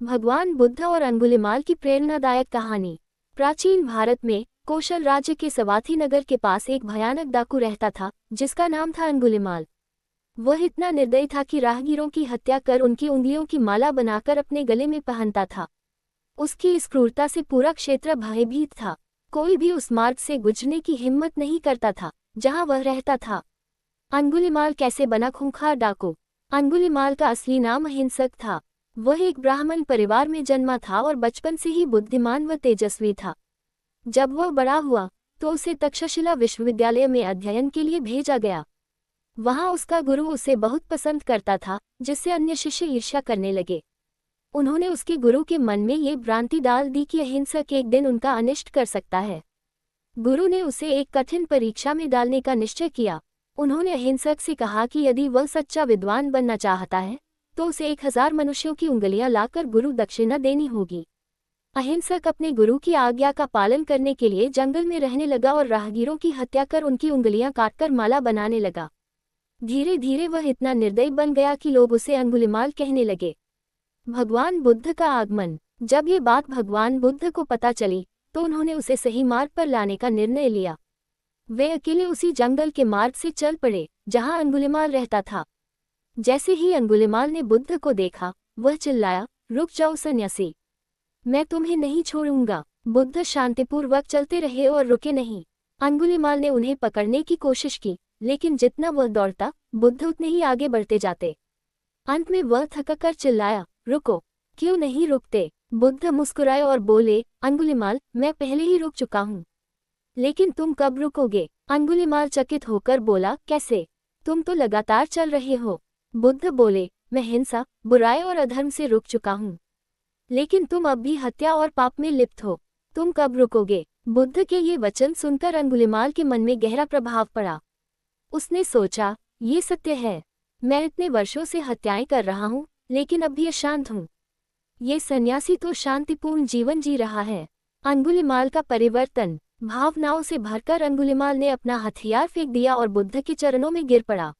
भगवान बुद्ध और अंगुलिमाल की प्रेरणादायक कहानी। प्राचीन भारत में कौशल राज्य के सवाथी नगर के पास एक भयानक डाकू रहता था जिसका नाम था अंगुलिमाल। वह इतना निर्दयी था कि राहगीरों की हत्या कर उनकी उंगलियों की माला बनाकर अपने गले में पहनता था। उसकी इस क्रूरता से पूरा क्षेत्र भयभीत था। कोई भी उस मार्ग से गुजरने की हिम्मत नहीं करता था जहां वह रहता था। अंगुलिमाल कैसे बना खूंखार डाकू? अंगुलिमाल का असली नाम अहिंसक था। वह एक ब्राह्मण परिवार में जन्मा था और बचपन से ही बुद्धिमान व तेजस्वी था। जब वह बड़ा हुआ तो उसे तक्षशिला विश्वविद्यालय में अध्ययन के लिए भेजा गया। वहां उसका गुरु उसे बहुत पसंद करता था, जिससे अन्य शिष्य ईर्ष्या करने लगे। उन्होंने उसके गुरु के मन में ये भ्रांति डाल दी कि अहिंसक एक दिन उनका अनिष्ट कर सकता है। गुरु ने उसे एक कठिन परीक्षा में डालने का निश्चय किया। उन्होंने अहिंसक से कहा कि यदि वह सच्चा विद्वान बनना चाहता है तो उसे 1000 मनुष्यों की उंगलियां लाकर गुरु दक्षिणा देनी होगी। अहिंसक अपने गुरु की आज्ञा का पालन करने के लिए जंगल में रहने लगा और राहगीरों की हत्या कर उनकी उंगलियां काटकर माला बनाने लगा। धीरे धीरे वह इतना निर्दयी बन गया कि लोग उसे अंगुलिमाल कहने लगे। भगवान बुद्ध का आगमन। जब ये बात भगवान बुद्ध को पता चली तो उन्होंने उसे सही मार्ग पर लाने का निर्णय लिया। वे अकेले उसी जंगल के मार्ग से चल पड़े जहां अंगुलिमाल रहता था। जैसे ही अंगुलिमाल ने बुद्ध को देखा, वह चिल्लाया, रुक जाओ सन्यासी, मैं तुम्हें नहीं छोड़ूंगा। बुद्ध शांतिपूर्वक चलते रहे और रुके नहीं। अंगुलिमाल ने उन्हें पकड़ने की कोशिश की, लेकिन जितना वह दौड़ता बुद्ध उतने ही आगे बढ़ते जाते। अंत में वह थककर चिल्लाया, रुको, क्यों नहीं रुकते? बुद्ध मुस्कुराए और बोले, अंगुलिमाल, मैं पहले ही रुक चुका हूँ, लेकिन तुम कब रुकोगे? अंगुलिमाल चकित होकर बोला, कैसे? तुम तो लगातार चल रहे हो। बुद्ध बोले, मैं हिंसा, बुराई और अधर्म से रुक चुका हूँ, लेकिन तुम अब भी हत्या और पाप में लिप्त हो। तुम कब रुकोगे? बुद्ध के ये वचन सुनकर अंगुलिमाल के मन में गहरा प्रभाव पड़ा। उसने सोचा, ये सत्य है, मैं इतने वर्षों से हत्याएं कर रहा हूँ लेकिन अब भी अशांत हूँ। ये सन्यासी तो शांतिपूर्ण जीवन जी रहा है। अंगुलिमाल का परिवर्तन। भावनाओं से भरकर अंगुलिमाल ने अपना हथियार फेंक दिया और बुद्ध के चरणों में गिर पड़ा।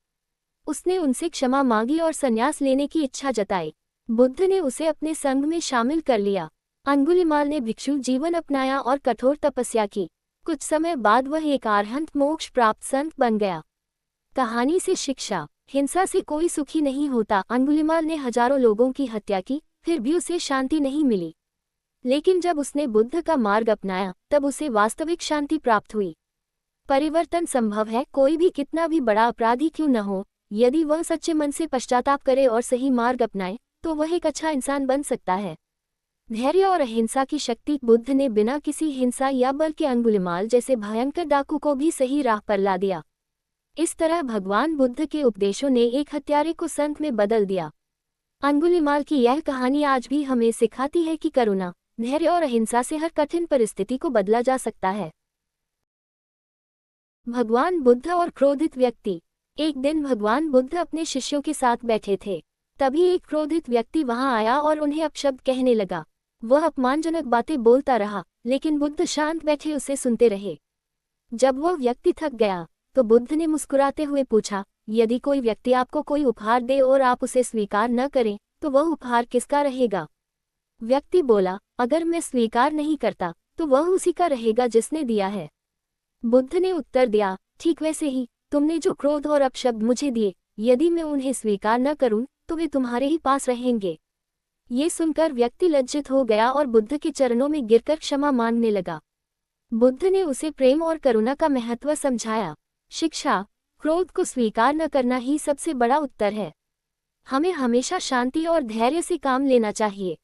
उसने उनसे क्षमा मांगी और संन्यास लेने की इच्छा जताई। बुद्ध ने उसे अपने संघ में शामिल कर लिया। अंगुलिमाल ने भिक्षु जीवन अपनाया और कठोर तपस्या की। कुछ समय बाद वह एक अरहंत मोक्ष प्राप्त संत बन गया। कहानी से शिक्षा। हिंसा से कोई सुखी नहीं होता। अंगुलिमाल ने हजारों लोगों की हत्या की, फिर भी उसे शांति नहीं मिली, लेकिन जब उसने बुद्ध का मार्ग अपनाया तब उसे वास्तविक शांति प्राप्त हुई। परिवर्तन संभव है, कोई भी कितना भी बड़ा अपराधी क्यों न हो, यदि वह सच्चे मन से पश्चाताप करे और सही मार्ग अपनाए तो वह एक अच्छा इंसान बन सकता है। धैर्य और अहिंसा की शक्ति। बुद्ध ने बिना किसी हिंसा या बल के अंगुलिमाल जैसे भयंकर डाकू को भी सही राह पर ला दिया। इस तरह भगवान बुद्ध के उपदेशों ने एक हत्यारे को संत में बदल दिया। अंगुलिमाल की यह कहानी आज भी हमें सिखाती है कि करुणा, धैर्य और अहिंसा से हर कठिन परिस्थिति को बदला जा सकता है। भगवान बुद्ध और क्रोधित व्यक्ति। एक दिन भगवान बुद्ध अपने शिष्यों के साथ बैठे थे। तभी एक क्रोधित व्यक्ति वहां आया और उन्हें अपशब्द कहने लगा। वह अपमानजनक बातें बोलता रहा, लेकिन बुद्ध शांत बैठे उसे सुनते रहे। जब वह व्यक्ति थक गया तो बुद्ध ने मुस्कुराते हुए पूछा, यदि कोई व्यक्ति आपको कोई उपहार दे और आप उसे स्वीकार न करें तो वह उपहार किसका रहेगा? व्यक्ति बोला, अगर मैं स्वीकार नहीं करता तो वह उसी का रहेगा जिसने दिया है। बुद्ध ने उत्तर दिया, ठीक वैसे ही तुमने जो क्रोध और अपशब्द मुझे दिए, यदि मैं उन्हें स्वीकार न करूं तो वे तुम्हारे ही पास रहेंगे। ये सुनकर व्यक्ति लज्जित हो गया और बुद्ध के चरणों में गिरकर क्षमा मांगने लगा। बुद्ध ने उसे प्रेम और करुणा का महत्व समझाया। शिक्षा। क्रोध को स्वीकार न करना ही सबसे बड़ा उत्तर है। हमें हमेशा शांति और धैर्य से काम लेना चाहिए।